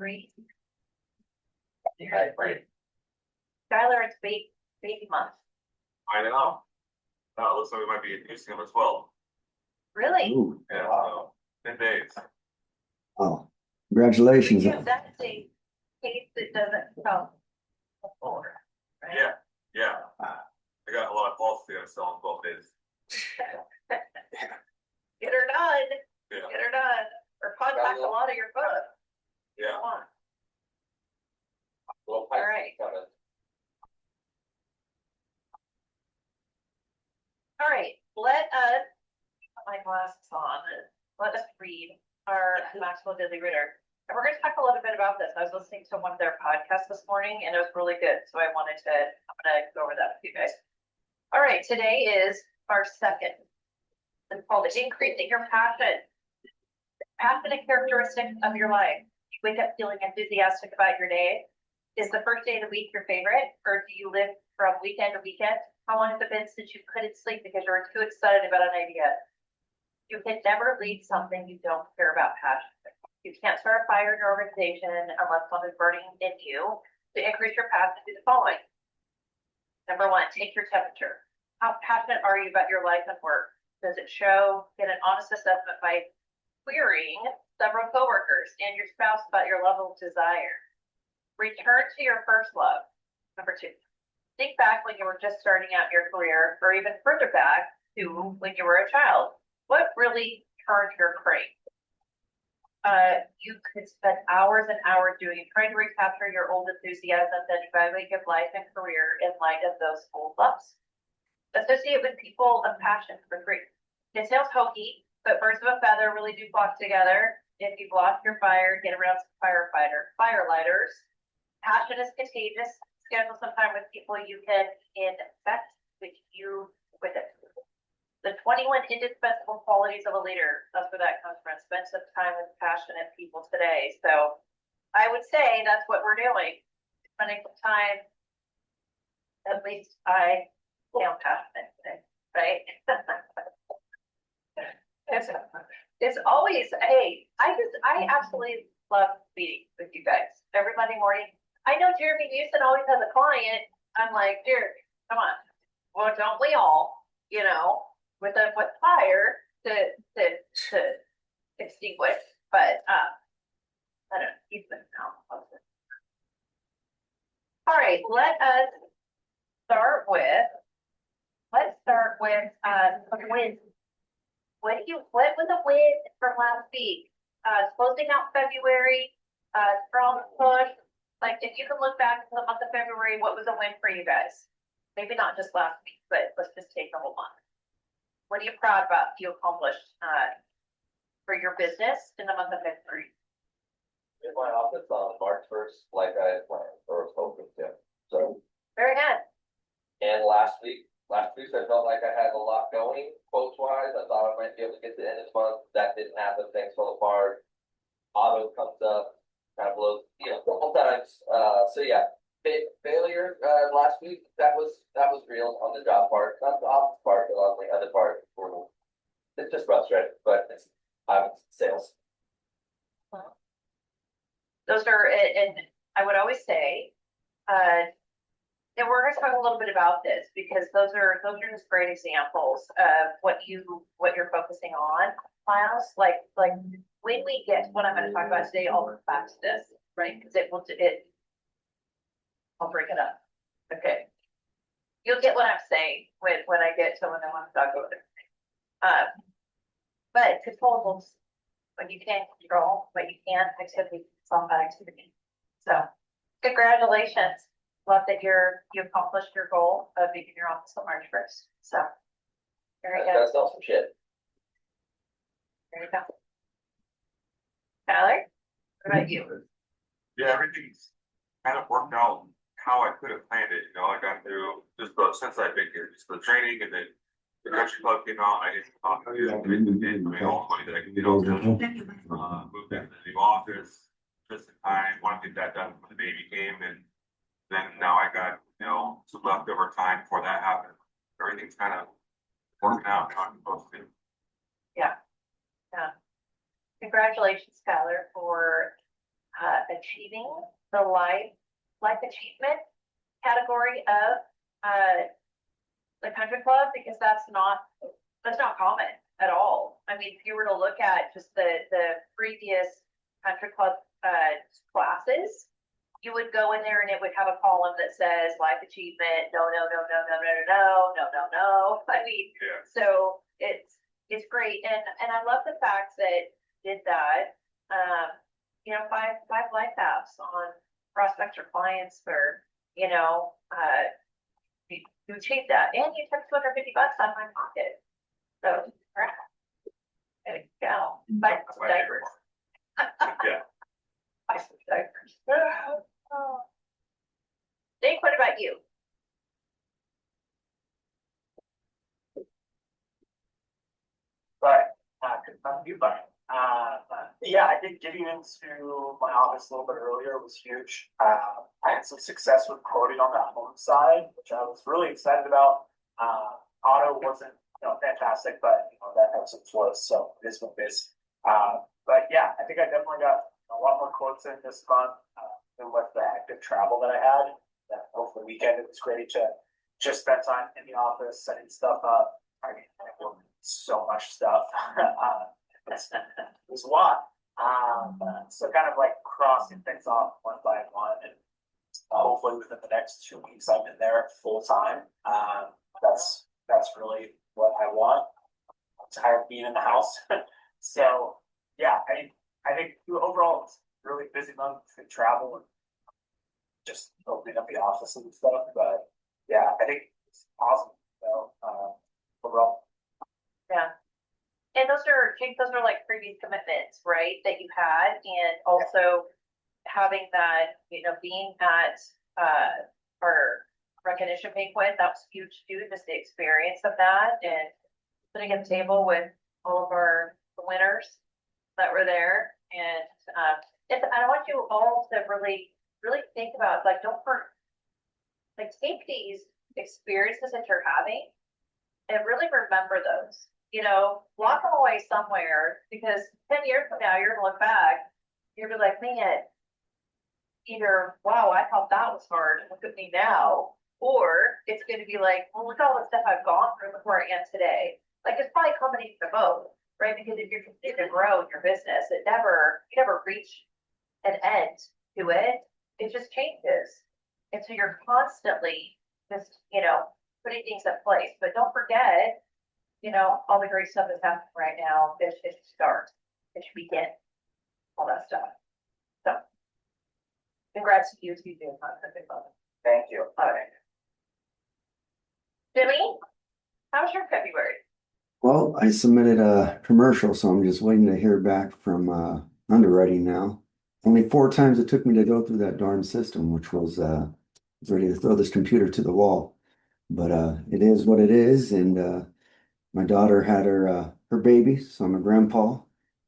Great. Okay, great. Skylar, it's baby month. I know. It looks like we might be introducing him as well. Really? Ooh, Yeah, so 10 days. oh, congratulations. Yeah, that's a case that doesn't come before, right? Yeah. I got a lot of calls to sell in 12 days. Get her done, Yeah, get her done, or contact a lot of your folks. yeah. Little All pipe right. coming. All right, let us, put my glasses on, and let us read our Maxwell Dilly Ritter. And we're gonna talk a little bit about this. I was listening to one of their podcasts this morning and it was really good. So I'm gonna go over that with you guys. All right, today is our second. It's called Increasing Your Passion. Passionate characteristics of your life. You wake up feeling enthusiastic about your day. Is the first day of the week your favorite, or do you live from weekend to weekend? How long has it been since you couldn't sleep because you were too excited about an idea? You can never lead something you don't care about passionately. You can't start a fire in your organization unless one is burning in you. To increase your passion, do the following. Number one, take your temperature. How passionate are you about your life and work? Does it show? Get an honest assessment by querying several coworkers and your spouse about your level of desire. Return to your first love. Number two, think back when you were just starting out your career, or even further back to when you were a child. What really turned your crank? You could spend hours and hours trying to recapture your old enthusiasm, then evaluate your life and career in light of those old loves. Associate with people of passion for free. It sounds hokey, but birds of a feather really do flock together. If you've lost your fire, get around some firelighters. Passion is contagious. Schedule some time with people you can infect with it. The 21 indispensable qualities of a leader. That's where that comes from. Spend some time with passionate people today. So I would say that's what we're doing. Spending some time. At least I sound passionate today, right? It's always, hey, I absolutely love meeting with you guys every Monday morning. I know Jeremy Houston always has a client. I'm like, Jeremy, come on. Well, don't we all, with fire to extinguish, but I don't know, he's been out. All right, let's start with some wins. What was a win from last week? Closing out February, strong push. Like, if you can look back to the month of February, what was a win for you guys? Maybe not just last week, but let's just take the whole month. What are you proud about you accomplished for your business in the month of February? In my office on March 1st, like I had planned or was hoping to. So, Very good. and last week I felt like I had a lot going quotes wise. I thought I might be able to get to the end of this month. That didn't happen. Things fell apart. Auto comes up, kind of blows, a couple times. So yeah, failure last week. That was real on the job part, not the office part, but on the other part. It's just frustrating, but I'm sales. Those are, and I would always say, and we're going to talk a little bit about this because those are just great examples of what you're focusing on, Miles. Like when we get what I'm going to talk about today, I'll come back to this, right? Because I'll break it up. Okay, you'll get what I'm saying when I get to when I want to talk about it. But controllables, what you can't control, what you can't activity, some activity. So, congratulations. Love that you accomplished your goal of being in your office on March 1st. So, there you go. Gotta sell some shit. There you go. Tyler, what about you? Yeah, everything's kind of worked out how I could have planned it. I got through just about since I've been here, just the training, and then the country club came out. I didn't talk to my own money that I could get on to moved into the new office just in time. Want to get that done when the baby came, and then now I got some leftover time before that happened. Everything's kind of working out how I'm supposed to. Yeah. Congratulations, Skylar, for achieving the life achievement category of, the country club, because that's not common at all. I mean, if you were to look at just the previous country club, classes, you would go in there and it would have a column that says life achievement, no, no, no, no, no, no, no, no, no, no, no. I mean, Yeah. so it's great. And I love the fact that did that, you know, five life apps on prospects or clients for, you know, you achieved that and you took $250 out of my pocket. So, there you go. Buy That's some my favorite diapers. part. Yeah. Buy some diapers. Dave, what about you? But, good time to you, but, yeah, I think getting into my office a little bit earlier was huge. I had some success with quoting on the home side, which I was really excited about. Auto wasn't, fantastic, but, that had some flaws, so it is what it is. But yeah, I think I definitely got a lot more quotes in this month, than with the active travel that I had. Over the weekend, it was great to just spend time in the office, setting stuff up. I mean, so much stuff. It was a lot. So kind of like crossing things off one by one, and hopefully within the next 2 weeks, I'm in there full time. That's really what I want. I'm tired of being in the house. So yeah, I think overall it's a really busy month to travel and just opening up the office and stuff. But yeah, I think it's awesome. So overall. Yeah. And Jake, those are like previous commitments, right, that you had, and also having that, being at, our recognition banquet, that was huge too, just the experience of that, and sitting at the table with all of the winners that were there, and, I want you all to really, really think about, like, take these experiences that you're having and really remember those. Lock them away somewhere, because 10 years from now, you're gonna look back, you're gonna be like, man, either, wow, I thought that was hard, look at me now, or it's gonna be like, well, look at all the stuff I've gone through before I am today. Like, it's probably a combination of both, right? Because if you're continuing to grow in your business, you never reach an end to it. It just changes. And so you're constantly just, putting things in place. But don't forget, all the great stuff that's happening right now. It should start. It should begin. All that stuff. So, congrats to you two doing content. Thank you. All right. Jimmy, how was your February? Well, I submitted a commercial, so I'm just waiting to hear back from underwriting now. Only 4 times it took me to go through that darn system, which was ready to throw this computer to the wall. But it is what it is, and my daughter had her baby, so I'm a grandpa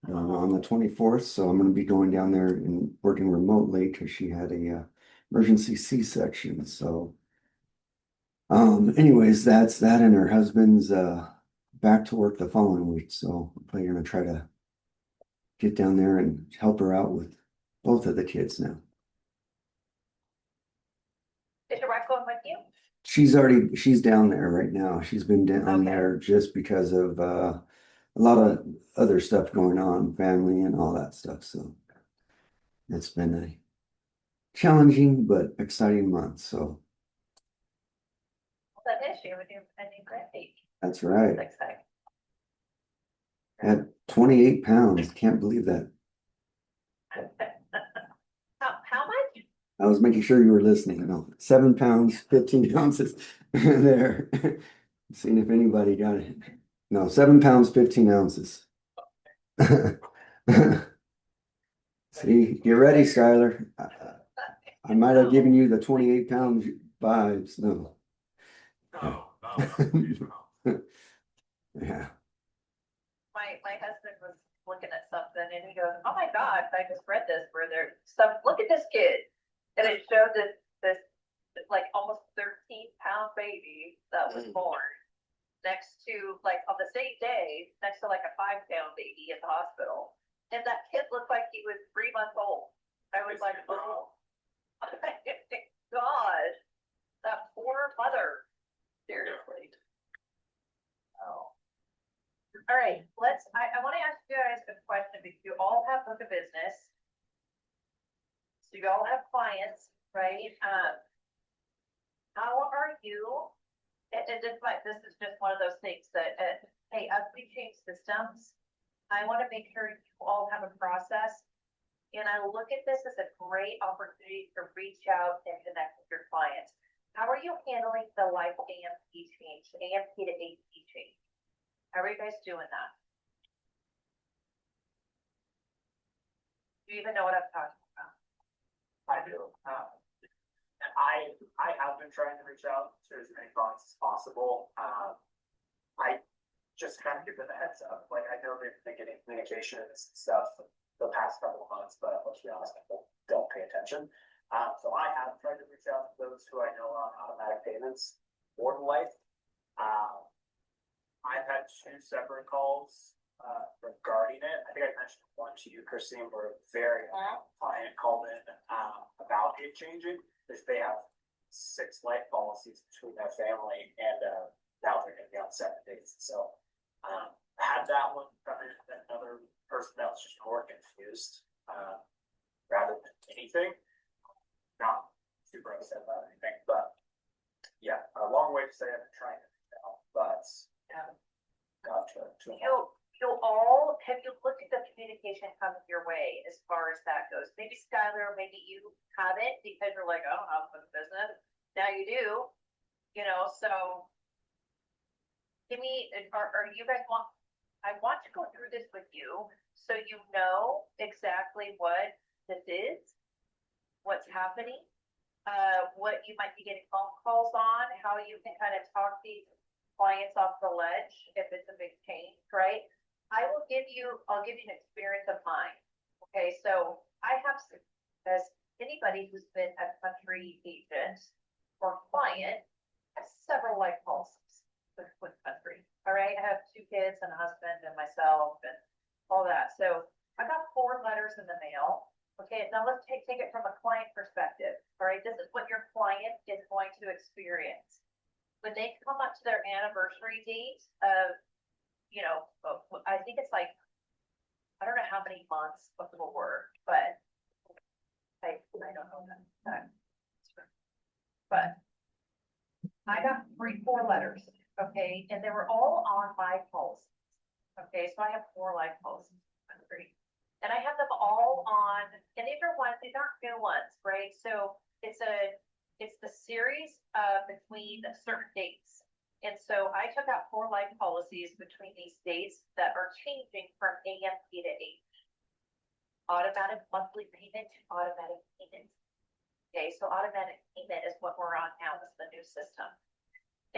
on the 24th. So I'm going to be going down there and working remotely because she had a emergency C-section. So, anyways, that's that, and her husband's back to work the following week. So I'm probably going to try to get down there and help her out with both of the kids now. Is your wife going with you? She's down there right now. She's been down Okay. there just because of a lot of other stuff going on, family and all that stuff. So it's been a challenging but exciting month. So That is you with a new grandbaby. that's right. That's exciting. At 28 pounds, can't believe that. How much? I was making sure you were listening. No, 7 pounds, 15 ounces there. Seeing if anybody got it. No, 7 pounds, 15 ounces. See, get ready, Skylar. I might have given you the 28 pound vibes. No. No, please, no. Yeah. My husband was looking at something and he goes, oh my God, I just read this where there's some, look at this kid. And it showed this like almost 13-pound baby that was born next to, like, on the same day, next to like a 5-pound baby at the hospital. And that kid looked like he was 3 months old. I was like, oh. God, that poor mother, seriously. Oh. All right, I want to ask you guys a question because you all have book of business. So you all have clients, right? How are you? And just like, this is just one of those things that, hey, as we change systems, I want to make sure you all have a process. And I look at this as a great opportunity to reach out and connect with your clients. How are you handling the life AMP change, AMP to AP change? How are you guys doing that? Do you even know what I'm talking about? I do. And I have been trying to reach out to as many clients as possible. I just kind of give them a heads up. Like, I know they've been getting communications and stuff the past couple of months, but let's be honest, people don't pay attention. So I have tried to reach out to those who I know are on automatic payments for the life. I've had 2 separate calls regarding it. I think I mentioned one to you, Christine, where a very client called in about it changing because they have 6 life policies between their family, and now they're going to be on 7 days. So had that one come in, and another person that was just more confused rather than anything. Not super upset about anything, but yeah, a long way to say I've been trying to reach out, but gotcha. You'll all, have you looked at the communication coming your way as far as that goes? Maybe Skylar, maybe you haven't because you're like, I don't have a business. Now you do, you know, so give me, are you guys I want to go through this with you so you know exactly what this is, what's happening, what you might be getting phone calls on, how you can kind of talk these clients off the ledge if it's a big change, right? I'll give you an experience of mine. Okay, so I have, as anybody who's been a country agent or client, has several life policies with country. All right, I have 2 kids and a husband and myself and all that. So I got 4 letters in the mail. Okay, now let's take it from a client perspective. All right, this is what your client is going to experience. When they come up to their anniversary date of, you know, I think it's like, I don't know how many months before, but I don't know that. But I got 4 letters, okay, and they were all on my policies. Okay, so I have 4 life policies, and I have them all on, and these aren't new ones, right? So it's the series between certain dates. And so I took out 4 life policies between these dates that are changing from AMP to H. Automatic monthly payment to automatic payment. Okay, so automatic payment is what we're on now. This is the new system.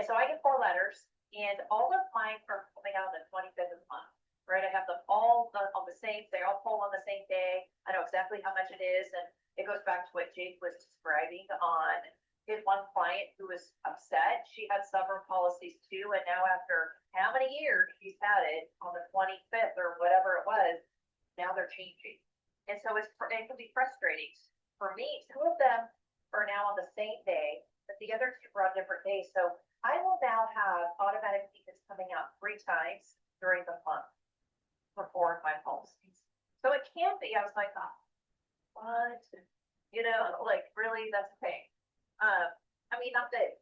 And so I get 4 letters, and all of mine are coming out on the 25th of the month, right? I have them all on the same, they all pull on the same day. I know exactly how much it is, and it goes back to what Jake was describing on his one client who was upset. She had several policies too, and now after how many years she's had it on the 25th or whatever it was, now they're changing. And so it can be frustrating. For me, 2 of them are now on the same day, but the other 2 are on different days. So I will now have automatic payments coming out 3 times during the month for 4 of my policies. So it can be, I was like, oh, what? You know, like really, that's a pain. I mean, not that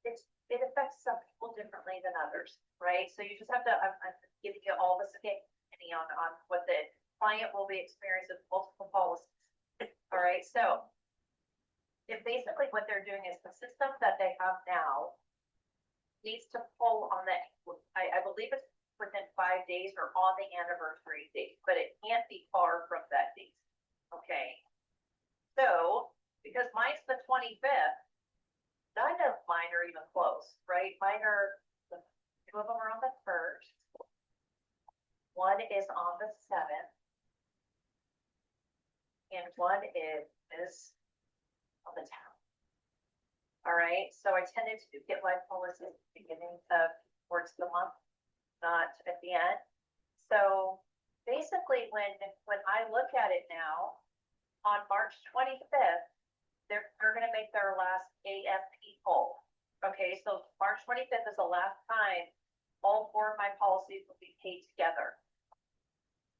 it affects some people differently than others, right? So you just have to, I'm giving you all the skinny on what the client will be experiencing with multiple policies. All right, so if basically what they're doing is the system that they have now needs to pull on that, I believe it's within 5 days or on the anniversary date, but it can't be far from that date. Okay, so because mine's the 25th, none of mine are even close, right? Mine are, 2 of them are on the 1st. 1 is on the 7th. And 1 is on the 10th. All right, so I tended to get life policies at the beginning of towards the month, not at the end. So basically when I look at it now, on March 25th, they're gonna make their last AFP poll. Okay, so March 25th is the last time all 4 of my policies will be paid together.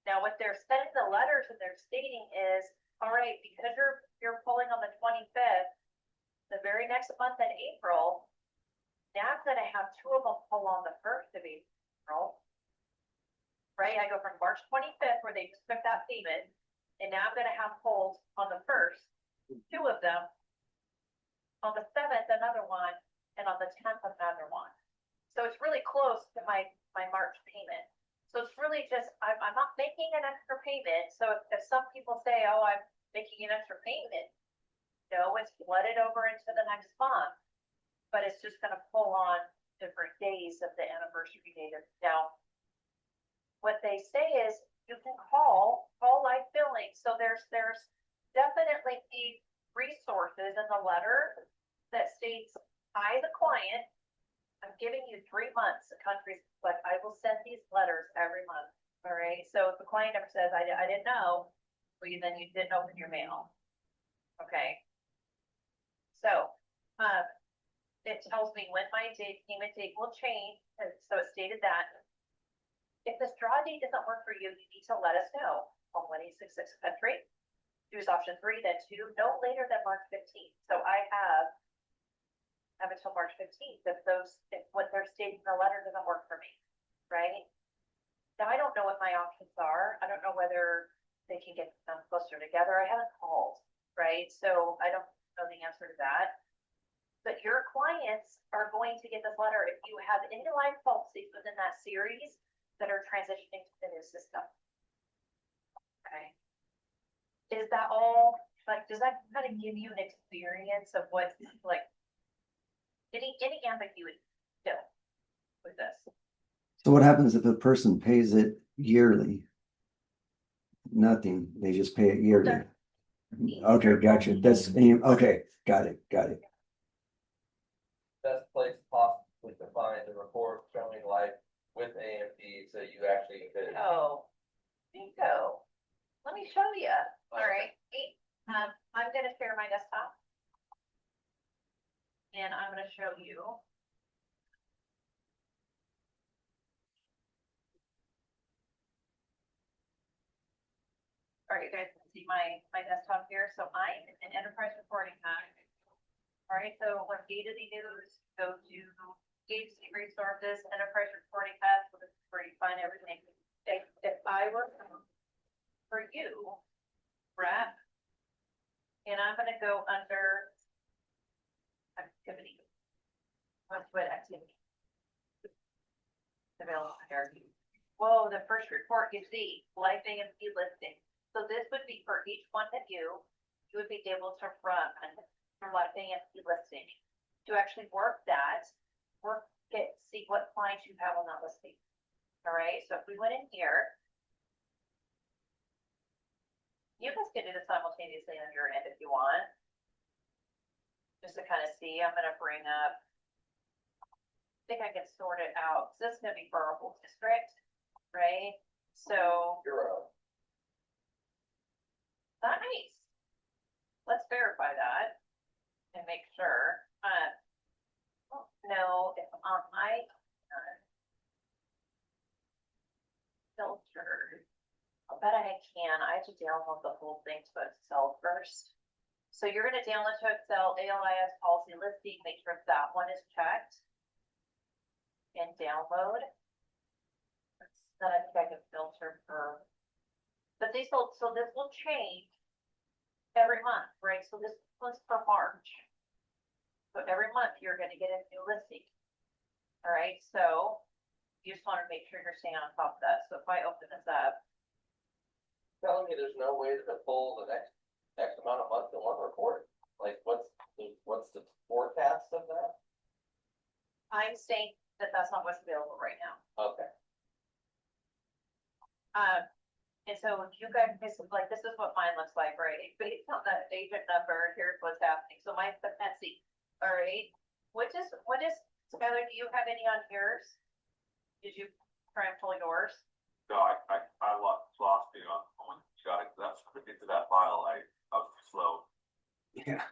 Now, what they're sending the letters and they're stating is, all right, because you're pulling on the 25th, the very next month in April, now I'm gonna have 2 of them pull on the 1st of April. Right, I go from March 25th where they just took that payment, and now I'm gonna have polls on the 1st, 2 of them. On the 7th, another one, and on the 10th, another one. So it's really close to my March payment. So it's really just, I'm not making an extra payment. So if some people say, oh, I'm making an extra payment, no, it's flooded over into the next month. But it's just gonna pull on different days of the anniversary date of now. What they say is you can call live billing. So there's definitely the resources in the letter that states, I, the client, I'm giving you 3 months, the country's, but I will send these letters every month. All right. So if the client ever says, I didn't know, well, then you didn't open your mail. Okay. So, it tells me when my payment date will change. And so it stated that. If this draw date doesn't work for you, you need to let us know on 1866 country. Choose option 3, then 2, no later than March 15th. So I have until March 15th if what they're stating in the letter doesn't work for me, right? Now I don't know what my options are. I don't know whether they can get them closer together. I haven't called, right? So I don't know the answer to that. But your clients are going to get this letter if you have any life policies within that series that are transitioning to the new system. Okay. Is that all, like, does that kind of give you an experience of what, like, any ambiguity still with this? So what happens if a person pays it yearly? Nothing, they just pay it yearly. Okay, gotcha. That's, okay, got it. Best place possibly to find the report showing life with AMD, so you actually could. Oh, bingo. Let me show you. All right. I'm gonna share my desktop. And I'm gonna show you. All right, you guys can see my desktop here. So I'm an enterprise reporting hack. All right, so when A2Z News, go to agency resources, enterprise reporting hack, where you find everything. If I were for you, Brett, and I'm gonna go under activity. Let's put activity. Available here. Whoa, the first report you see, life AMC listing. So this would be for each one of you would be able to run your life AMC listing. To actually work that, see what clients you have on that listing. All right, so if we went in here, you guys can do this simultaneously on your end if you want. Just to kind of see, I'm gonna bring up, I think I can sort it out. So this is gonna be for our whole district, right? So nice. Let's verify that and make sure. I don't know if I filtered. I bet I can. I have to download the whole thing to Excel first. So you're going to download to Excel ALIS policy listing, make sure that one is checked, and download. Then I think I can filter for. But these will, so this will change every month, right? So this one's for March. So every month you're going to get a new listing. All right, so you just want to make sure you're staying on top of that. So if I open this up, Telling me there's no way to pull the next X amount of months in one report? Like, what's the forecast of that? I'm saying that that's not what's available right now. Okay. And so if you guys, this is what mine looks like, right? Based on the agent number, here's what's happening. So mine's the Pepsi. All right. What is, Skylar, do you have any on yours? Did you try and pull yours? No, I lost me on when you got it. That's to get to that file. I was Yeah.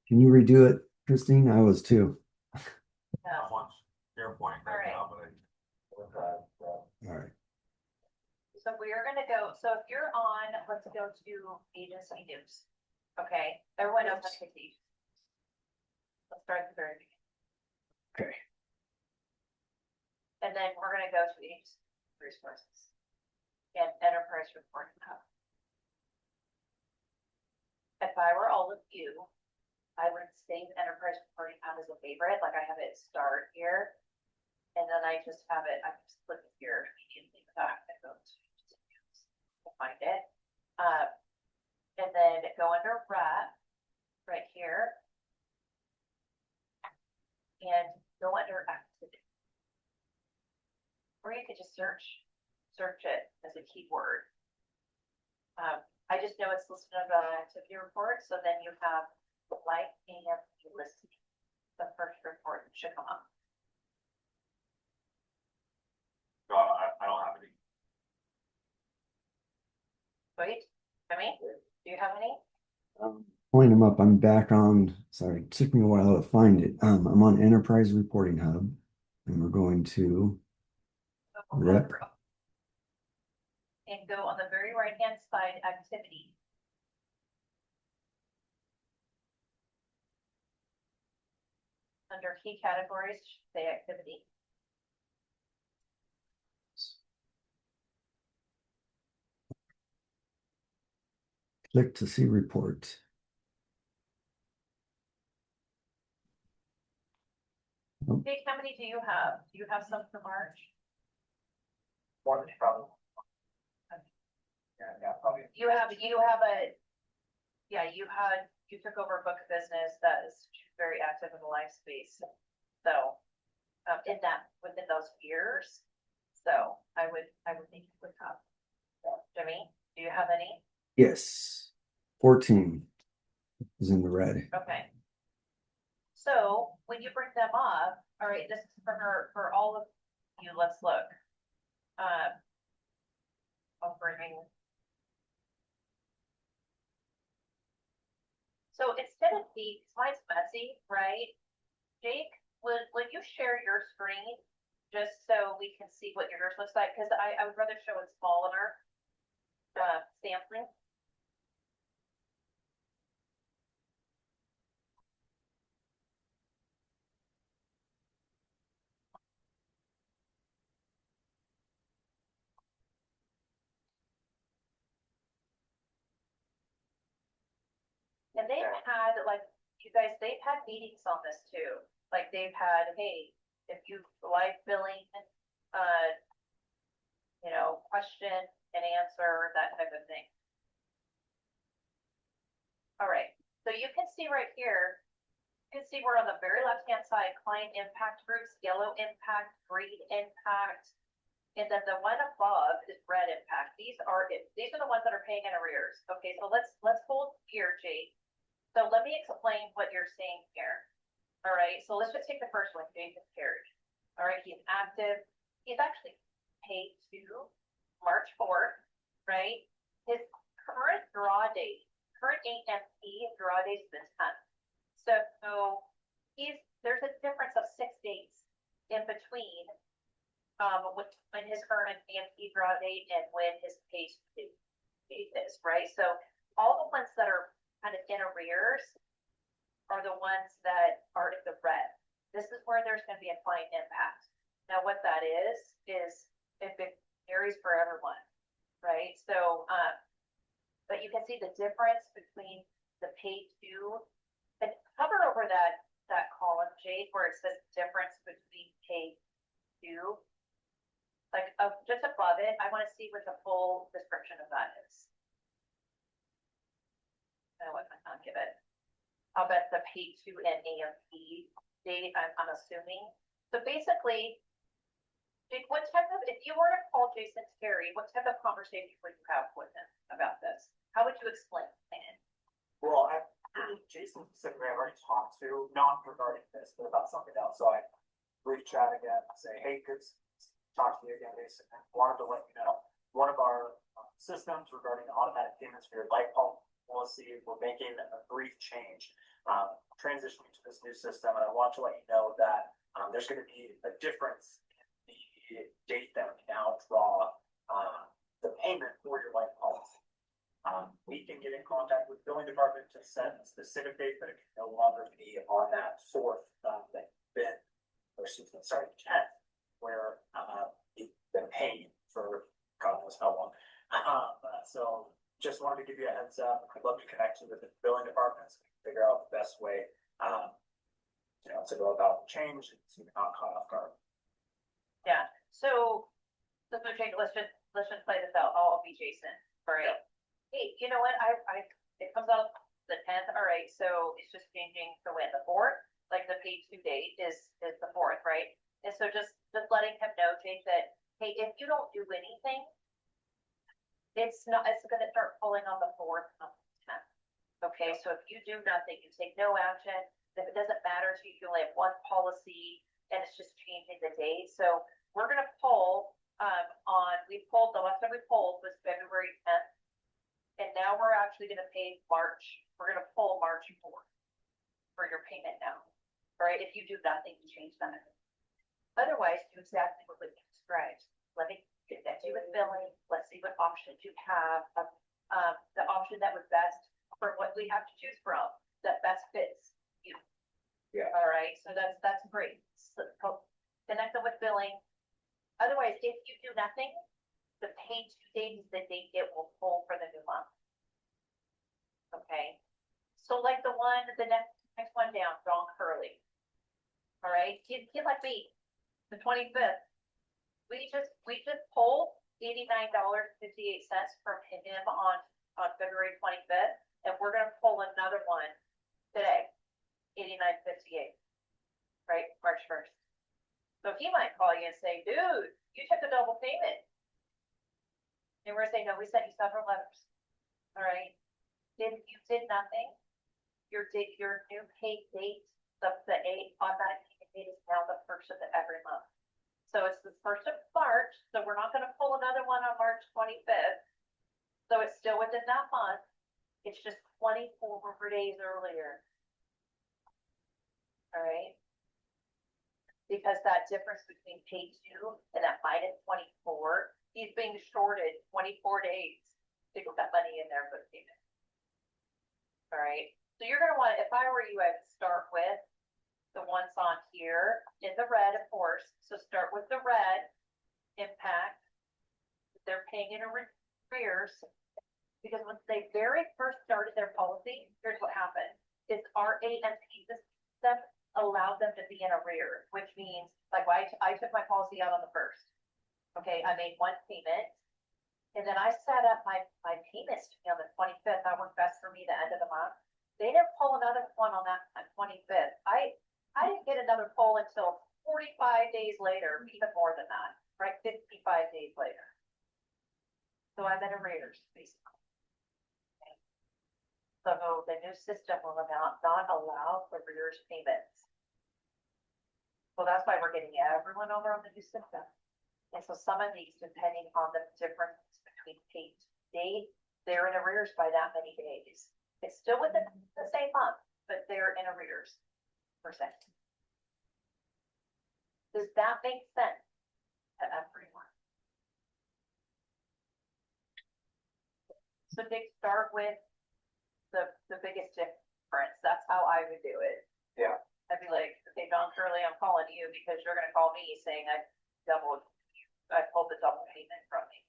Can you redo it, Christine? I was too. Not much SharePoint right now, but All right. So we're gonna go, so if you're on, let's go to agency news. Okay, everyone knows what it is. Let's start at the very beginning. Okay. And then we're gonna go to agency resources and enterprise reporting hub. If I were all of you, I would save enterprise reporting hub as a favorite, like I have it start here. And then I just have it, I just click it here immediately without having to go to find it. And then go under wrap right here. And go under activity. Or you could just search it as a keyword. I just know it's listed under activity report, so then you have like AMP listing. The first report should come up. no, I don't have any. Wait, Jimmy, do you have any? Pulling them up. I'm back on. Sorry, it took me a while to find it. I'm on Enterprise Reporting Hub, and we're going to rep. And go on the very right hand side, activity. Under key categories, say activity. Click to see report. Jake, how many do you have? Do you have some for March? More than probably. Yeah, probably. You have a, yeah, you took over a book of business that is very active in the life space. So, in that, within those years, so I would think you would have. Jimmy, do you have any? Yes, 14 is in the red. Okay. So when you bring them up, all right, this is for all of you, let's look. I'll bring. So instead of mine's messy, right? Jake, would you share your screen just so we can see what yours looks like? Because I would rather show it smaller, sampling. And they've had, like, you guys, they've had meetings on this too. Like they've had, hey, if you like billing, question and answer, that type of thing. All right, so you can see right here, you can see we're on the very left-hand side, client impact groups, yellow impact, green impact, and then the one above is red impact. These are the ones that are paying in arrears. Okay, so let's hold here, Jake. So let me explain what you're seeing here. All right, so let's just take the first one, Jason Perry. All right, he's active. He's actually paid to March 4th, right? His current draw date, current AMP draw date is this 10th. So there's a difference of 6 days in between when his current AMP draw date and when his pay date is, right? So all the ones that are kind of in arrears are the ones that are in the red. This is where there's going to be a client impact. Now, what that is if it varies for everyone, right? So, but you can see the difference between the pay to, and hover over that column, Jade, where it says difference between pay to, like just above it. I want to see what the full description of that is. I what I can't give it. I'll bet the pay to and AMP date. I'm assuming. So basically, what type of, if you were to call Jason Terry, what type of conversation would you have with him about this? How would you explain it? Well, Jason specifically, I've already talked to, not regarding this, but about something else. So I reach out again and say, hey, good to talk to you again, Jason. I wanted to let you know one of our systems regarding automatic payments for your light bulb we'll see, we're making a brief change, transitioning to this new system, and I want to let you know that, there's gonna be a difference in the date that we now draw, the payment for your life policy. We can get in contact with the billing department to set a specific date, but it can no longer be on that fourth, that been, or excuse me, sorry, 10th, where, you've been paying for God knows how long. So just wanted to give you a heads up. I'd love to connect you with the billing departments, figure out the best way, to go about the change, so you're not caught off guard. Yeah, so Jake, let's just play this out. I'll be Jason, all right? Hey, you know what, it comes out the 10th, all right, so it's just changing to when, the 4th? Like the page due date is the 4th, right? And so just letting him know, Jake, that, hey, if you don't do anything, it's gonna start pulling on the 4th of the 10th. Okay, so if you do nothing, you take no action, if it doesn't matter to you, you only have one policy, and it's just changing the date, so we're gonna pull, the last time we pulled was February 10th. And now we're actually gonna pay we're gonna pull March 4th for your payment now, right? If you do nothing to change that. Otherwise, do exactly what we described. Let me connect you with billing. Let's see what options you have. The option that was best for what we have to choose from, that best fits you. Yeah. All right, so that's great. So, connect them with billing. Otherwise, if you do nothing, the pay due date is the date it will pull for the new month. Okay, so like the next one down, John Curley. All right, kid like me, the 25th. We just pulled $89.58 from him on February 25th, and we're gonna pull another one today, $89.58, right, March 1st. So he might call you and say, dude, you took a double payment. And we're gonna say, no, we sent you several letters. All right. If you did nothing, your new pay date, the automatic payment date is now the 1st of every month. So it's the 1st of March, so we're not gonna pull another one on March 25th. So it's still within that month. It's just 24 days earlier. All right. Because that difference between pay due and that minus 24, he's being shorted 24 days to get that money in there for the payment. All right, so you're gonna want, if I were you, I'd start with the ones on here in the red, of course. So start with the red impact. They're paying in arrears, because when they very first started their policy, here's what happened. Is our AMP system allowed them to be in arrears, which means, like, I took my policy out on the 1st. Okay, I made one payment, and then I set up my payments to be on the 25th. That worked best for me, the end of the month. They didn't pull another one on that 25th. I didn't get another pull until 45 days later, even more than that, right? 55 days later. So I'm in arrears, basically. Okay. So the new system will not allow arrears payments. So that's why we're getting everyone over on the new system. And so some of these, depending on the difference between paid date, they're in arrears by that many days. It's still within the same month, but they're in arrears %. Does that make sense to everyone? So they start with the biggest difference. That's how I would do it. Yeah. I'd be like, okay, John Curley, I'm calling you because you're gonna call me saying I pulled the double payment from me.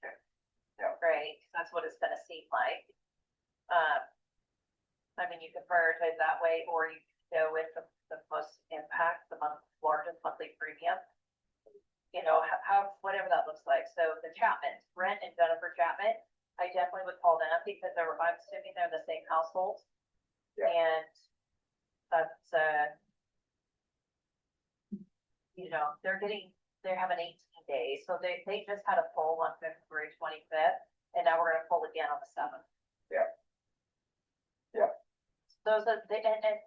Yeah. Right, that's what it's gonna seem like. I mean, you can prioritize that way, or you can go with the most impact, the largest monthly premium. You know, how whatever that looks like. So the Chapman, Brent and Jennifer Chapman, I definitely would call them having they're, I'm assuming they're in the same household. Yeah. And that's, you know, they're having 18 days. So they just had a poll on February 25th, and now we're gonna poll again on the 7th. Yeah. Yeah. Those are and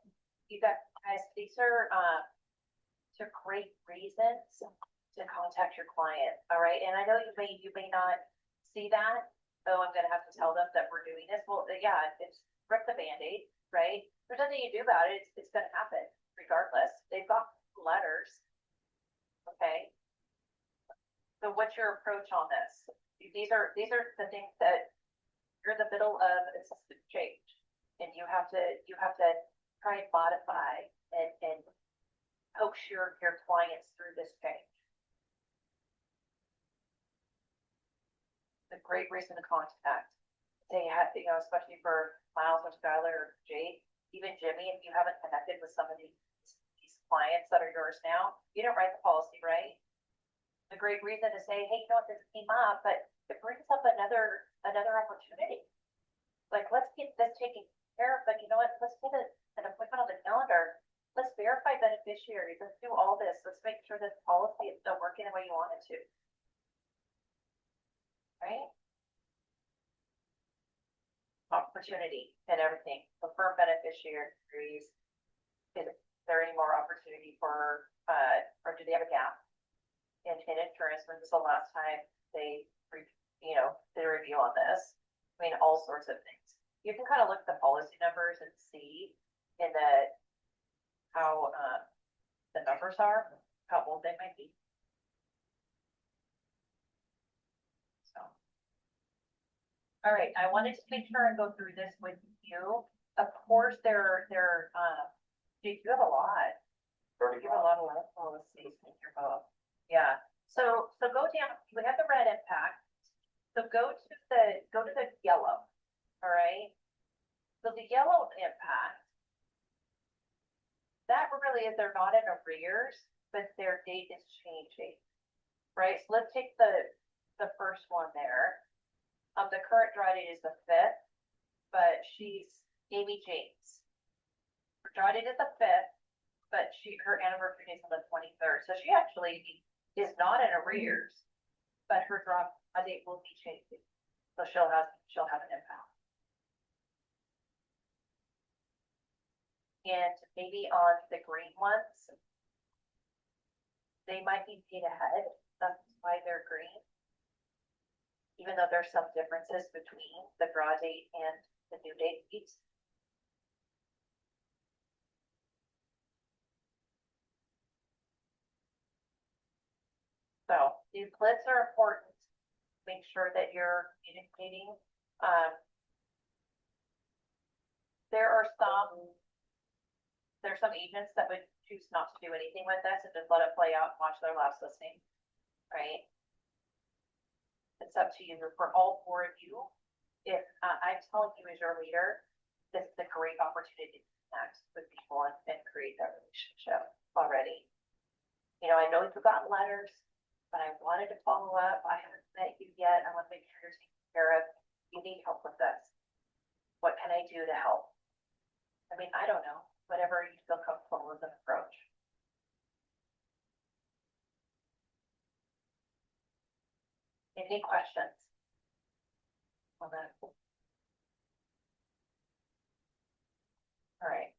you guys, these are great reasons to contact your client. All right. And I know you may not see that. Oh, I'm gonna have to tell them that we're doing this. Well, yeah, it's rip the Band-Aid, right? There's nothing you do about it, it's gonna happen regardless, they've got letters. Okay? So what's your approach on this? These are the things that you're in the middle of a system change. And you have to try and modify and coax your clients through this change. It's a great reason to contact. They have, especially for Miles or Skylar or Jake, even Jimmy, if you haven't connected with some of these clients that are yours now, you don't write the policy, right? A great reason to say, hey, this came up, but it brings up another opportunity. Like, let's get this taken care of, but let's get an appointment on the calendar. Let's verify beneficiaries. Let's do all this. Let's make sure this policy is still working the way you want it to. Right? Opportunity and everything. Confirm beneficiaries. Is there any more opportunity or do they have a gap in insurance? When was the last time they, did a review on this? I mean, all sorts of things. You can kind of look at the policy numbers and see how the numbers are, how old they might be. So, all right, I wanted to make sure I go through this with you. Of course, you have a lot. You have a lot of policies in your book. Yeah. So go down. We have the red impact. So go to the yellow. All right. So the yellow impact, that really is, they're not in arrears, but their date is changing. Right. So let's take the first one there. The current dry date is the 5th, but she's Amy James. Her dry date is the 5th, but her anniversary is on the 23rd. So she actually is not in arrears, but her drop date will be changing. So she'll have an impact. And maybe on the green ones, they might be paid ahead. That's why they're green. Even though there's some differences between the draw date and the due date dates. So these lists are important. Make sure that you're communicating. There's some agents that would choose not to do anything with this and just let it play out and watch their last listing, right? It's up to you. For all 4 of you, if I'm telling you as your leader, this is a great opportunity to connect with people and create that relationship already. I know you've gotten letters, but I wanted to follow up. I haven't met you yet. I want to make sure you're taken care of. You need help with this. What can I do to help? I mean, I don't know. Whatever you feel comfortable with an approach. Any questions on that? All right.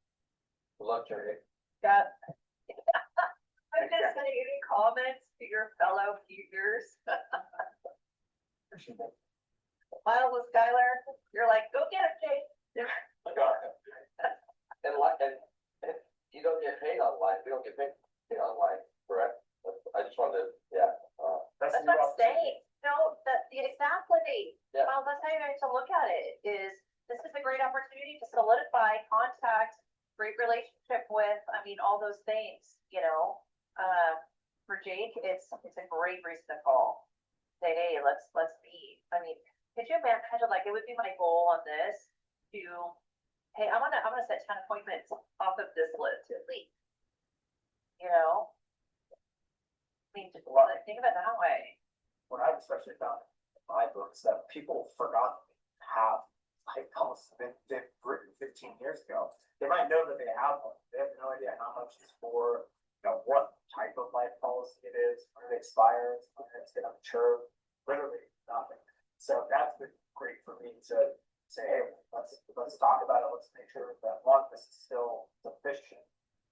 Good luck, Jerry. Got. I'm just saying, any comments to your fellow peers? Miles with Skylar, you're like, go get it, Jake. And you don't get paid online. We don't get paid online, correct? I just wanted to, yeah. That's what I'm saying. No, exactly. Yeah. Well, that's how you have to look at it, is this is a great opportunity to solidify contact, great relationship with, all those things, for Jake, it's a great reason to call. Say, hey, let's meet. Could you imagine, it would be my goal on this to, hey, I'm gonna set 10 appointments off of this list at least. Just think of it that way. What I've especially found in my book is that people forgot have almost they've written 15 years ago. They might know that they have one. They have no idea how much it's for, what type of life policy it is, when it expires, when it's going to mature, literally nothing. So that's been great for me to say, hey, let's talk about it. Let's make sure that one, this is still sufficient.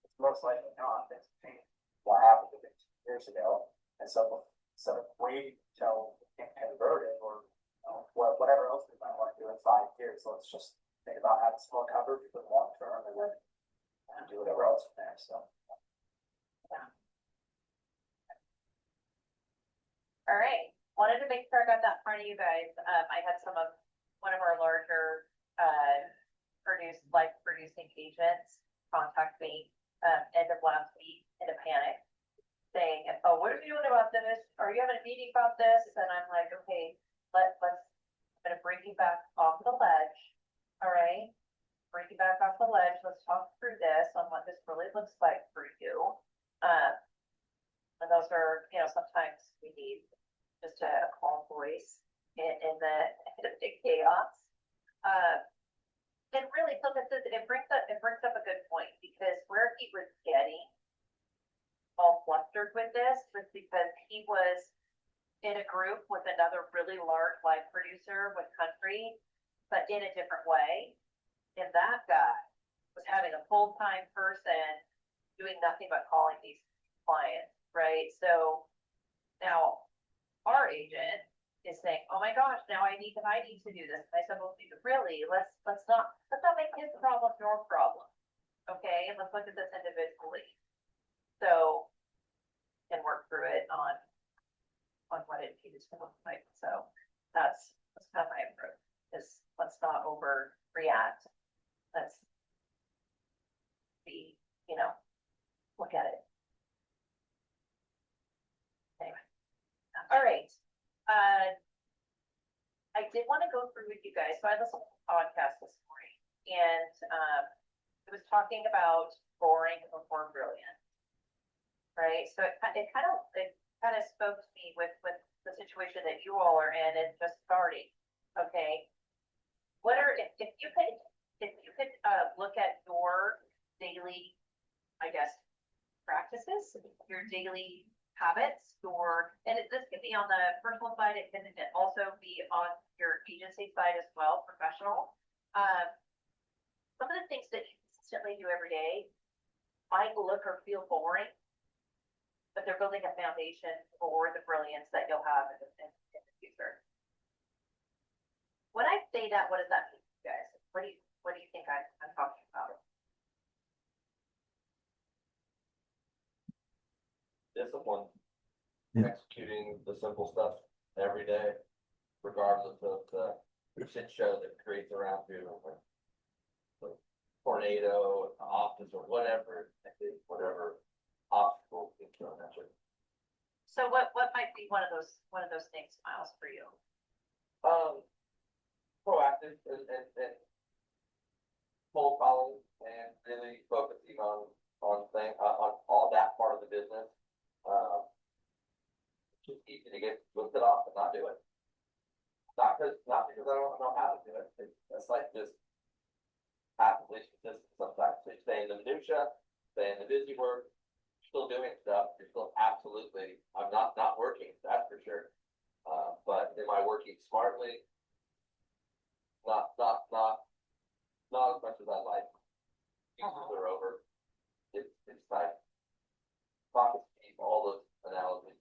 It's most likely not. Things change. What happened 15 years ago, and so instead of waiting until it converted or whatever else we might want to do in 5 years, let's just think about having some you guys, I had one of our larger, life producing agents contact me, end of last week in a panic. Saying, oh, what are you doing about this? Are you having a meeting about this? And I'm like, okay, I'm gonna bring you back off the ledge. All right, bring you back off the ledge. Let's talk through this on what this really looks like for you. And those are, sometimes we need just a calm voice in the big chaos. And really, so it brings up a good point, because where he was getting all flustered with this was because he was in a group with another really large live producer with country, but in a different way. And that guy was having a full-time person doing nothing but calling these clients, right? So now our agent is saying, oh my gosh, now I need to do this. And I said, well, really, let's not make his problem your problem. Okay, and let's look at this individually. So, and work through it on what it needs to look like. So that's kind of my approach, is let's not overreact. Let's be, look at it. Anyway. All right. I did want to go through with you guys. So I listened to the podcast this morning, and it was talking about boring before brilliant. Right. So it kind of spoke to me with the situation that you all are in and just starting. Okay. If you could look at your daily, I guess, practices, your daily habits, this could be on the personal side, it can also be on your agency side as well, professional. Some of the things that you consistently do every day might look or feel boring, but they're building a foundation for the brilliance that you'll have in the future. When I say that, what does that mean, you guys? What do you think I'm talking about? Discipline. Yeah. Executing the simple stuff every day, regardless of the shit show that creates around you, or the tornado, the office, or whatever obstacle is thrown at you. So what might be one of those things, Miles, for you? Proactive and cold calling, and really focusing on all that part of the business. It's just easy to get lifted off and not do it. Not because I don't know how to do it. It's like just passively consistent sometimes. So you stay in the minutia, stay in the busy work, you're still doing stuff. You're still absolutely. I'm not working. That's for sure. But am I working smartly? Not as much as I like. Uses are over. It's like pocket speed, all those analogies.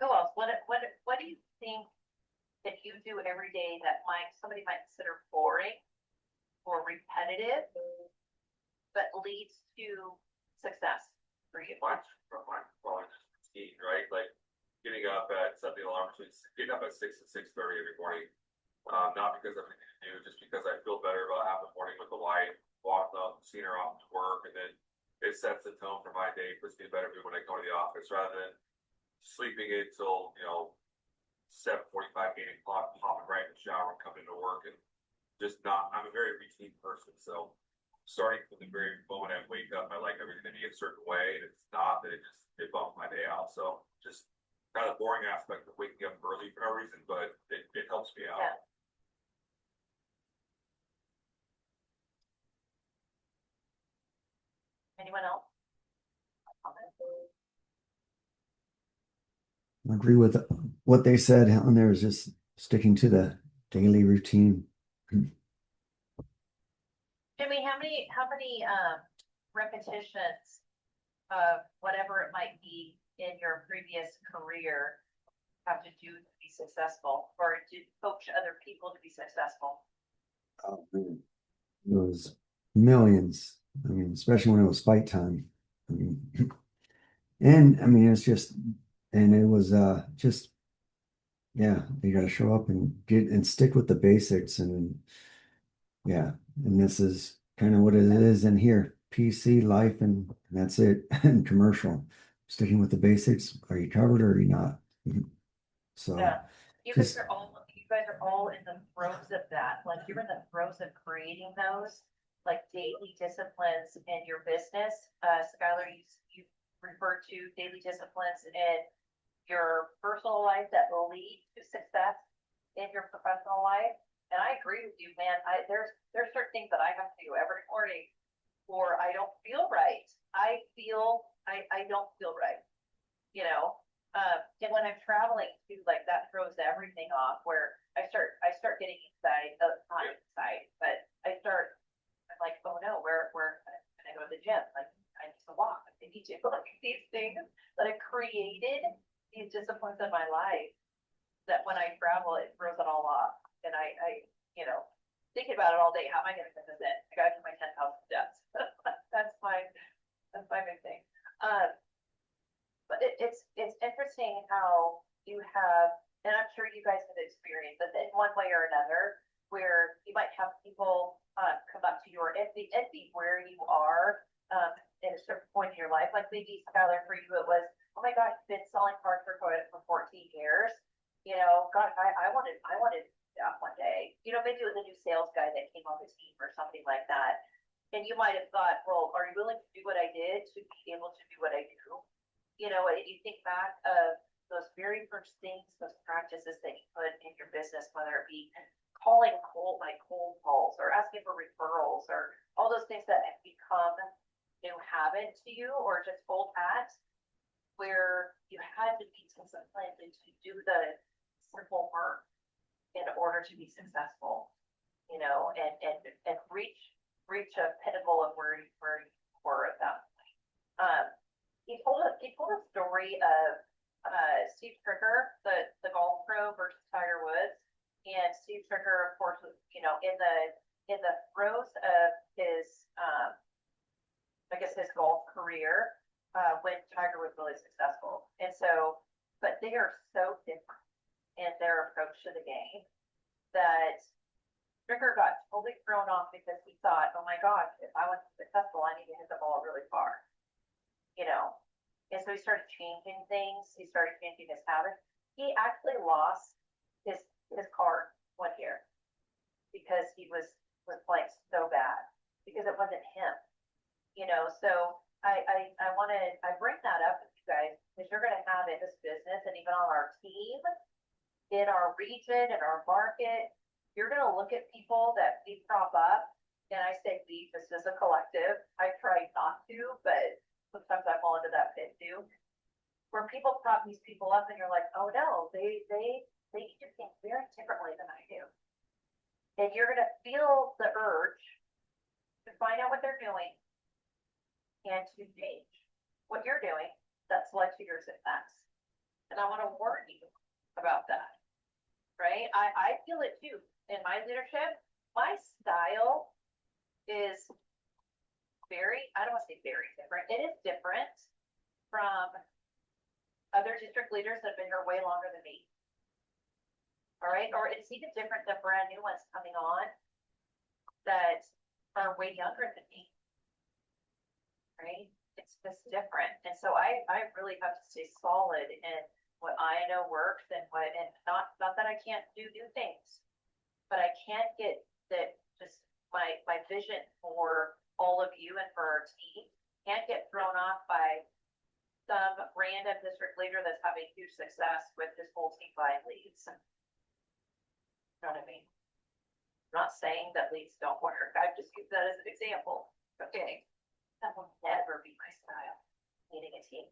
Who else? What do you think that you do every day that somebody might consider boring or repetitive, but leads to success for you? Mine's just routine, right? Like getting up at setting the alarm getting up at 6 and 6:30 every morning. Not because of anything to do, just because I feel better about having the morning with the wife, walking up, seeing her off to work, and then it sets the tone for my day, puts me in a better mood when I go to the office, rather than sleeping until 7:45, 8 o'clock, popping right in the shower and coming to work, and just not. I'm a very routine person, so starting from the very moment I wake up, I like everything to be a certain way, and if it's not, then it bumps my day out. So just kind of the boring aspect of waking up early for no reason, but it helps me out. Yeah. Anyone else? I agree with what they said on there, is just sticking to the daily routine. Jimmy, how many repetitions of whatever it might be in your previous career have to do to be successful, or to coach other people to be successful? Oh, man. It was millions. I mean, especially when it was fight time. I mean, And I mean, it's just, and it was, just, yeah, you got to show up and get and stick with the basics. And yeah, and this is kind of what it is in here. PC life, and that's it. And commercial, sticking with the basics. Are you covered or are you not? So Yeah. You guys just, are all, you guys are all in the throes of that, like you're in the throes of creating those, like daily disciplines in your business. Skylar, you referred to daily disciplines in your personal life that will lead to success in your professional life. And I agree with you, man. There's certain things that I have to do every morning or I don't feel right. I don't feel right, you know? And when I'm traveling too, like that throws everything off where I start getting anxiety, not anxiety, but I'm like, oh no, where can I go to the gym? Like I need to walk. I need to like these things that I've created, these disciplines in my life that when I travel, it throws it all off. And you know, thinking about it all day, how am I going to fit this in? I got to do my 10,000 steps. That's my big thing. Um, but it's interesting how you have, and I'm sure you guys have experienced this in one way or another, where you might have people come up to you or envy where you are at a certain point in your life. Like maybe Skylar, for you, it was, oh my gosh, you've been selling parts for Toyota for 14 years. You know, gosh, I wanted that one day. You know, maybe it was a new sales guy that came on the team or something like that. And you might have thought, well, are you willing to do what I did to be able to do what I do? You know, and you think back of those very first things, those practices that you put in your business, whether it be calling cold calls or asking for referrals or all those things that have become new habit to you or just old hats where you had to be disciplined and to do the simple work in order to be successful, you know, and reach a pinnacle of where you were at that point. He told a story of Steve Stricker, the golf pro versus Tiger Woods, and Steve Stricker, of course, was, you know, in the throes of his I guess his golf career when Tiger was really successful, and so, but they are so different in their approach to the game that Stricker got totally thrown off because he thought, oh my gosh, if I want to be successful, I need to hit the ball really far, you know. And so he started changing things. He started changing his habits. He actually lost his card one year because he was playing so bad because it wasn't him, you know. So I bring that up with you guys because you're going to have in this business and even on our team, in our region, in our market, you're going to look at people that we prop up. And I say we, this is a collective. I try not to, but sometimes I fall into that pit too. Where people prop these people up and you're like, oh no, they do things very differently than I do. And you're going to feel the urge to find out what they're doing and to change what you're doing that's led to your success. And I want to warn you about that, right? I feel it too in my leadership. My style is very, I don't want to say very different. It is different from other district leaders that have been here way longer than me. All right. Or it's even different than brand new ones coming on that are way younger than me. Right. It's just different. And so I really have to stay solid in what I know works and not that I can't do new things, but I can't get that just my vision for all of you and for our team can't get thrown off by some random district leader that's having huge success with his whole team buying leads. You know what I mean? I'm not saying that leads don't work. I've just used that as an example. Okay. That will never be my style, leading a team.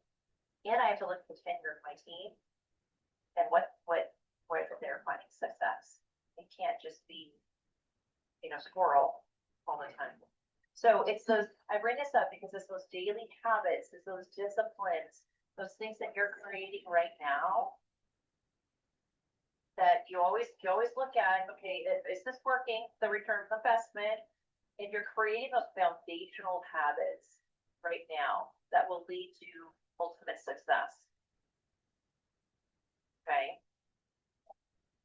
And I have to look at the tenure of my team and where they're finding success. It can't just be, you know, squirrel all the time. So it's those, I bring this up because it's those daily habits, it's those disciplines, those things that you're creating right now that you always look at, okay, is this working? The return of investment, and you're creating those foundational habits right now that will lead to ultimate success. Okay.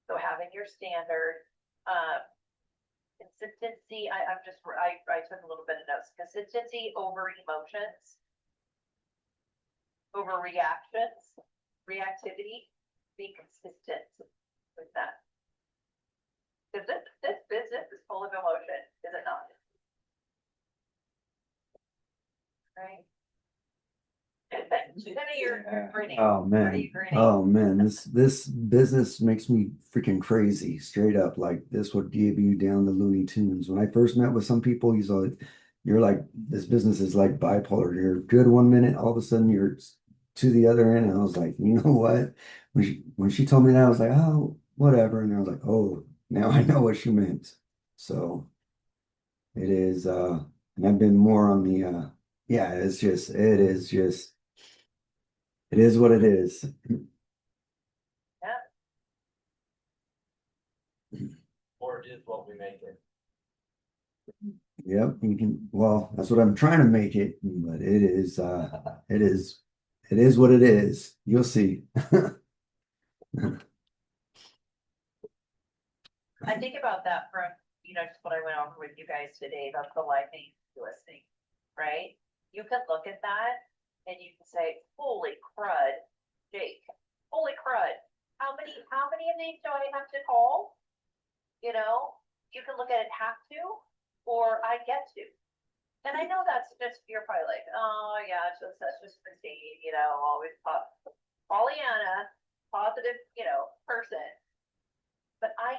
So having your standard, consistency, I took a little bit of notes, consistency over emotions, over reactions, reactivity, be consistent with that. Because this business is full of emotion, is it not? Right? Jimmy, you're grinning. Oh What are man, you grinning? oh man, this business makes me freaking crazy, straight up. Like this would give you down the Looney Tunes. When I first met with some people, you're like, this business is like bipolar. You're good one minute, all of a sudden you're to the other end. And I was like, you know what? When she told me that, I was like, oh, whatever. And I was like, oh, now I know what she meant. So it is, and I've been more on the, yeah, it is what it is. Or it is what we make it. Yep, you can, well, that's what I'm trying to make it, but it is what it is. You'll see. I think about that from, just what I went over with you guys today about the live name listing, right? You can look at that and you can say, holy crud, Jake, holy crud. How many of these do I have to call? You can look at it have to, or I get to. And I know that's just, you're probably like, oh yeah, that's just Christine, always Pollyanna, positive, person. But I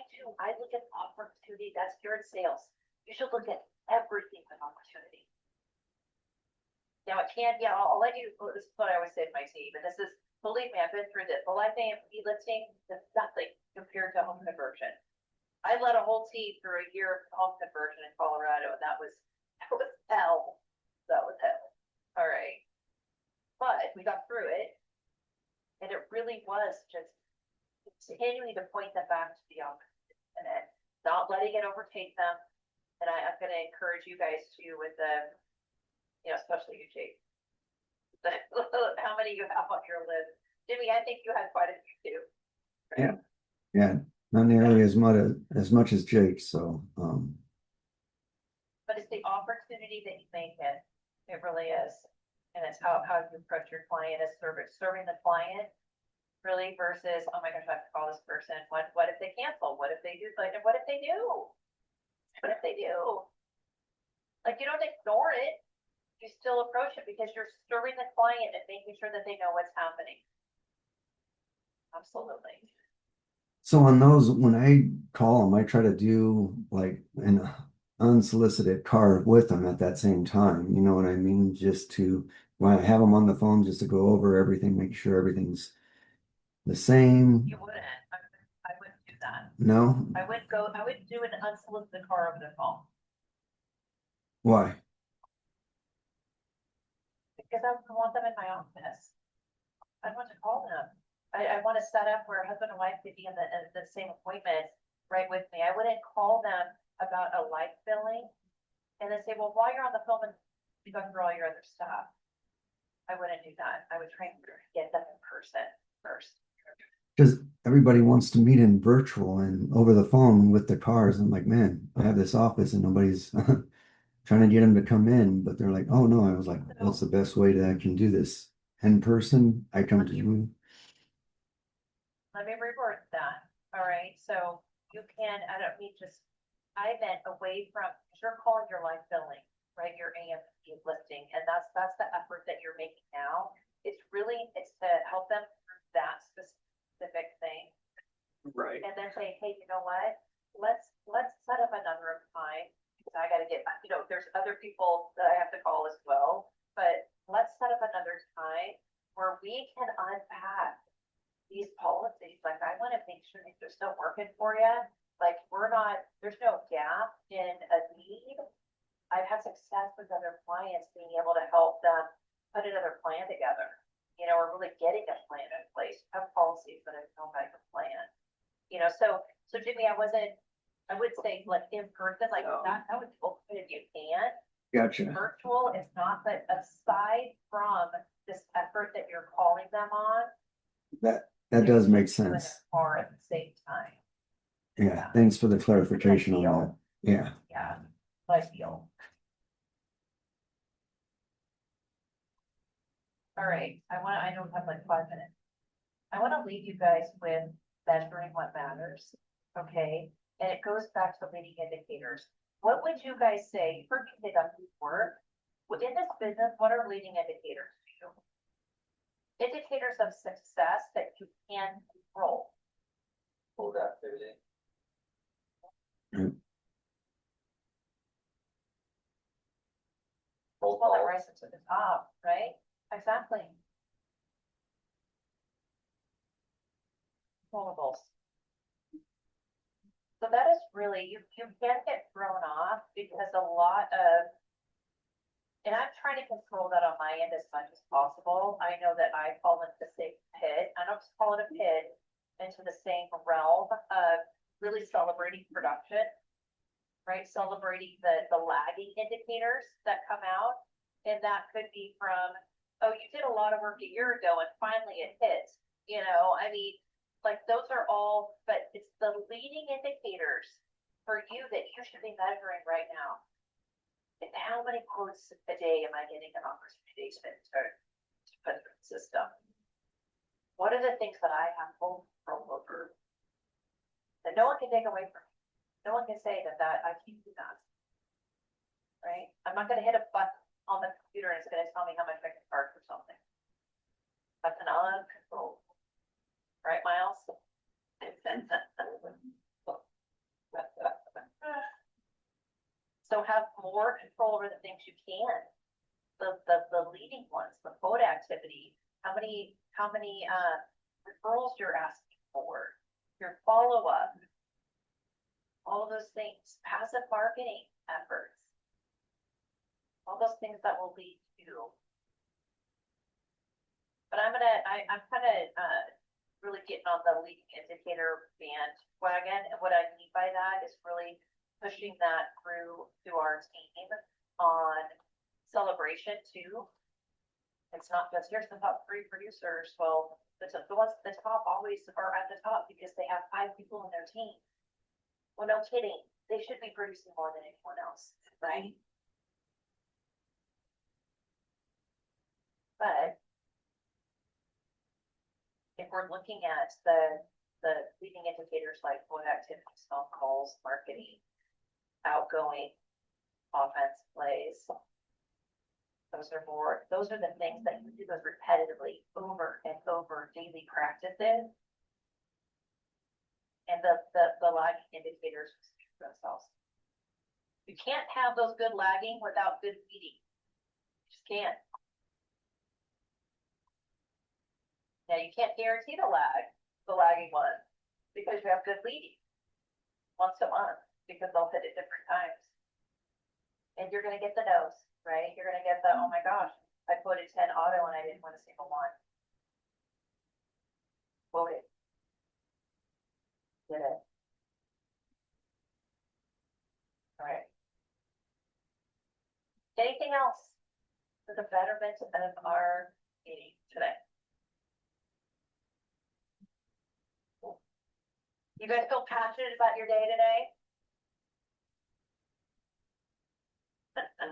look at opportunity, that's your sales. You should look at everything with opportunity. Now it can, I'll let you, this is what I always say to my team, and this is, believe me, I've been through this. The life name e-listing is nothing compared to home conversion. I led a whole team through a year of home conversion in Colorado, and that was hell. That was hell. All right. But we got through it, and it really was just continuing to point them back to the opportunity and not letting it overtake them. And I'm going to encourage you guys to, with the, especially you, Jake. How many you have on your list? Jimmy, I think you had quite a few too. Right? Yeah, not nearly as much as Jake, so But it's the opportunity that you make it. It really is. And it's how you approach your client as serving the client really versus, oh my gosh, I have to call this person. What if they cancel? What if they do? Like, what if they do? What if they do? Like, you don't ignore it. You still approach it because you're serving the client and making sure that they know what's happening. Absolutely. so on those, when I call them, I try to do like an unsolicited card with them at that same time. You know what I mean? Just to when I have them on the phone, just to go over everything, make sure everything's the same. You wouldn't. I wouldn't do that. No? I would do an unsolicited call over the phone Why? because I would want them in my office. I want to call them. I want to set up where a husband and wife could be in the same appointment right with me. I wouldn't call them about a life billing and then say, well, while you're on the phone, you go through all your other stuff. I wouldn't do that. I would try and get them in person first. Because everybody wants to meet in virtual and over the phone with their cars. I'm like, man, I have this office and nobody's trying to get them to come in, but they're like, oh no. I was like, what's the best way that I can do this? In person, I come to you. Let me reword that. All right. So you can, I meant away from, you're calling your life billing, right? Your AMP listing. And that's the effort that you're making now. It's to help them through that specific thing. Right. And then say, hey, you know what? Let's set up another time. I got to get, there's other people that I have to call as well, but let's set up another time where we can unpack these policies. Like, I want to make sure that they're still working for you. Like, there's no gap in a need. I've had success with other clients being able to help them put another plan together. Or really getting a plan in place, have policies that have come back a plan. So Jimmy, I would say like in person, like that would be open if you can. Gotcha. virtual, it's not, but aside from this effort that you're calling them on. That does make they're doing it sense. Or at the same time, Yeah, thanks for the clarification on that. Yeah. yeah, I feel. All right, I don't have like 5 minutes. I wanna leave you guys with measuring what matters, okay? And it goes back to leading indicators. What would you guys say, for me, say that before, within this business, what are leading indicators to you? Indicators of success that you can control. Full activity. Full Well, that calls. rises to the top, right? Exactly. Controllables. So that is really, you can get thrown off because a lot of, and I'm trying to control that on my end as much as possible. I know that I fall into the same pit. I don't just call it a pit, into the same realm of really celebrating production, right? Celebrating the lagging indicators that come out. And that could be from, oh, you did a lot of work a year ago and finally it hits, you know, I mean, like those are all, but it's the leading indicators for you that you should be measuring right now. And how many quotes a day am I getting an opportunity to put through the system? What are the things that I have full control over that no one can take away from me? No one can say that I can't do that. Right? I'm not gonna hit a button on the computer and it's gonna tell me how much I can charge for something. That's an uncontrolled. Right, Miles? So have more control over the things you can. The leading ones, the quote activity, how many referrals you're asking for, your follow-up, all of those things, passive marketing efforts, all those things that will lead to. But I'm kind of really getting on the leading indicator bandwagon, and what I mean by that is really pushing that through to our team on celebration too. It's not just here's the top 3 producers. Well, the ones at the top always are at the top because they have 5 people in their team. Well, no kidding. They should be producing more than anyone else, right? But if we're looking at the leading indicators like quote activities, phone calls, marketing, outgoing, offense plays, those are the things that you do those repetitively over and over, daily practices. And the lagging indicators speak for themselves. You can't have those good lagging without good leading. You just can't. Now you can't guarantee the lagging one, because you have good leading once a month, because they'll hit at different times. And you're gonna get the no's, right? You're gonna get the, oh my gosh, I quoted 10 auto and I didn't win a single one. Quoted. Did it. All right. Anything else for the betterment of our meeting today? You guys feel passionate about your day today?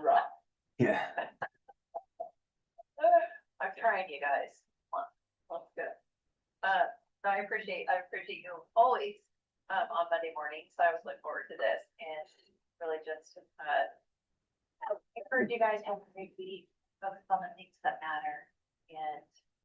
Right. Yeah. I'm trying, you guys. That's good. I appreciate you always on Monday mornings. I always look forward to this and really just encourage you guys to have a great week, focus on the things that matter, and